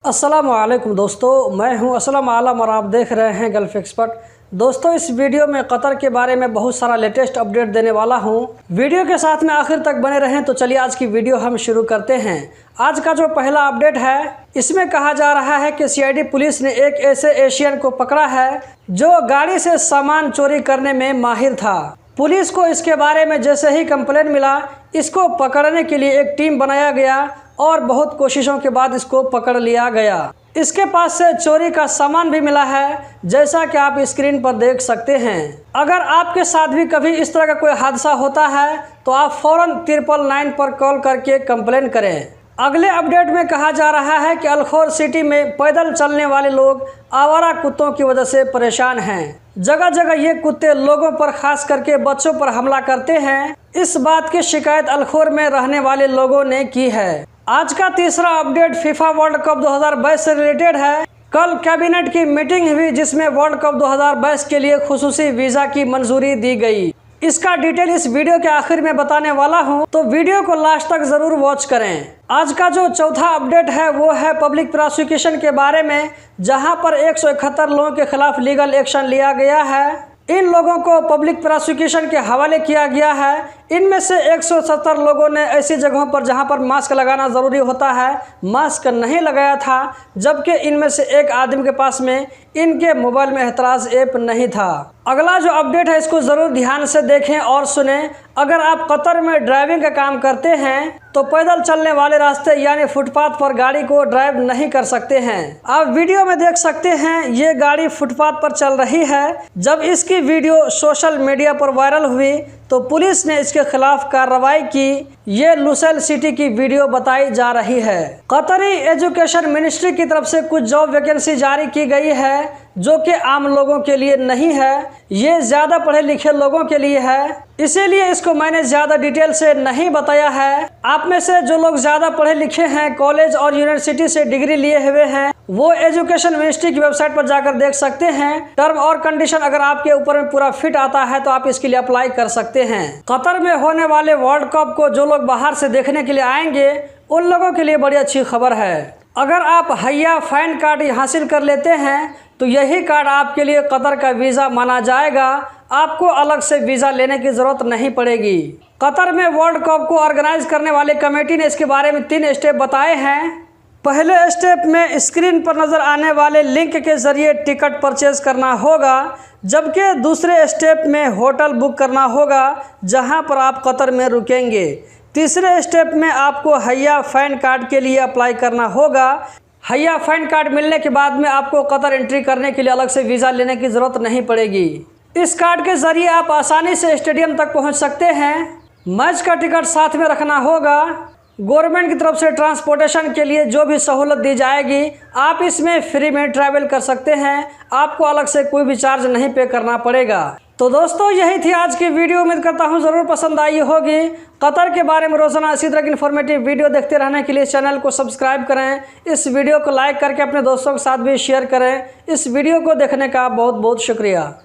अस्सलामुअलैकुम दोस्तों, मैं हूं असलम आलम और आप देख रहे हैं गल्फ़ एक्सपर्ट। दोस्तों, इस वीडियो में कतर के बारे में बहुत सारा लेटेस्ट अपडेट देने वाला हूं। वीडियो के साथ में आखिर तक बने रहें। तो चलिए आज की वीडियो हम शुरू करते हैं। आज का जो पहला अपडेट है, इसमें कहा जा रहा है कि सीआईडी पुलिस ने एक ऐसे एशियन को पकड़ा है जो गाड़ी से सामान चोरी करने में माहिर था। पुलिस को इसके बारे में जैसे ही कंप्लेन मिला, इसको पकड़ने के लिए एक टीम बनाया गया और बहुत कोशिशों के बाद इसको पकड़ लिया गया। इसके पास से चोरी का सामान भी मिला है, जैसा कि आप स्क्रीन पर देख सकते हैं। अगर आपके साथ भी कभी इस तरह का कोई हादसा होता है तो आप फ़ौरन 999 पर कॉल करके कंप्लेन करें। अगले अपडेट में कहा जा रहा है कि अल-खोर सिटी में पैदल चलने वाले लोग आवारा कुत्तों की वजह से परेशान हैं। जगह जगह ये कुत्ते लोगों पर, खास करके बच्चों पर हमला करते हैं। इस बात की शिकायत अल-खोर में रहने वाले लोगों ने की है। आज का तीसरा अपडेट फीफा वर्ल्ड कप 2022 से रिलेटेड है। कल कैबिनेट की मीटिंग हुई जिसमें वर्ल्ड कप 2022 के लिए खुसूसी वीज़ा की मंजूरी दी गई। इसका डिटेल इस वीडियो के आखिर में बताने वाला हूं, तो वीडियो को लास्ट तक ज़रूर वॉच करें। आज का जो चौथा अपडेट है वो है पब्लिक प्रोसिक्यूशन के बारे में, जहां पर 171 लोगों के खिलाफ लीगल एक्शन लिया गया है। इन लोगों को पब्लिक प्रोसिक्यूशन के हवाले किया गया है। इनमें से 170 लोगों ने ऐसी जगहों पर जहां पर मास्क लगाना ज़रूरी होता है, मास्क नहीं लगाया था, जबकि इनमें से एक आदमी के पास में इनके मोबाइल में एहतराज ऐप नहीं था। अगला जो अपडेट है इसको ज़रूर ध्यान से देखें और सुनें। अगर आप कतर में ड्राइविंग का काम करते हैं तो पैदल चलने वाले रास्ते यानी फुटपाथ पर गाड़ी को ड्राइव नहीं कर सकते हैं। आप वीडियो में देख सकते हैं, ये गाड़ी फुटपाथ पर चल रही है। जब इसकी वीडियो सोशल मीडिया पर वायरल हुई तो पुलिस ने इसके खिलाफ कार्रवाई की। ये लुसेल सिटी की वीडियो बताई जा रही है। कतरी एजुकेशन मिनिस्ट्री की तरफ से कुछ जॉब वैकेंसी जारी की गई है, जो कि आम लोगों के लिए नहीं है, ये ज़्यादा पढ़े लिखे लोगों के लिए है। इसीलिए इसको मैंने ज़्यादा डिटेल से नहीं बताया है। आप में से जो लोग ज़्यादा पढ़े लिखे हैं, कॉलेज और यूनिवर्सिटी से डिग्री लिए हुए हैं, वो एजुकेशन मिनिस्ट्री की वेबसाइट पर जाकर देख सकते हैं। टर्म और कंडीशन अगर आपके ऊपर में पूरा फिट आता है तो आप इसके लिए अप्लाई कर सकते हैं। कतर में होने वाले वर्ल्ड कप को जो लोग बाहर से देखने के लिए आएंगे, उन लोगों के लिए बड़ी अच्छी खबर है। अगर आप हैया फैन कार्ड हासिल कर लेते हैं तो यही कार्ड आपके लिए कतर का वीज़ा माना जाएगा। आपको अलग से वीज़ा लेने की ज़रूरत नहीं पड़ेगी। कतर में वर्ल्ड कप को ऑर्गेनाइज करने वाले कमेटी ने इसके बारे में 3 स्टेप बताए हैं। पहले स्टेप में स्क्रीन पर नज़र आने वाले लिंक के ज़रिए टिकट परचेज करना होगा, जबकि दूसरे स्टेप में होटल बुक करना होगा जहां पर आप कतर में रुकेंगे। तीसरे स्टेप में आपको हैया फैन कार्ड के लिए अप्लाई करना होगा। हैया फैन कार्ड मिलने के बाद में आपको कतर एंट्री करने के लिए अलग से वीज़ा लेने की ज़रूरत नहीं पड़ेगी। इस कार्ड के ज़रिए आप आसानी से स्टेडियम तक पहुंच सकते हैं। मैच का टिकट साथ में रखना होगा। गवर्नमेंट की तरफ से ट्रांसपोर्टेशन के लिए जो भी सहूलत दी जाएगी, आप इसमें फ्री में ट्रैवल कर सकते हैं। आपको अलग से कोई भी चार्ज नहीं पे करना पड़ेगा। तो दोस्तों, यही थी आज की वीडियो। उम्मीद करता हूँ ज़रूर पसंद आई होगी। कतर के बारे में रोज़ाना इसी तरह की इन्फॉर्मेटिव वीडियो देखते रहने के लिए चैनल को सब्सक्राइब करें। इस वीडियो को लाइक करके अपने दोस्तों के साथ भी शेयर करें। इस वीडियो को देखने का बहुत बहुत शुक्रिया।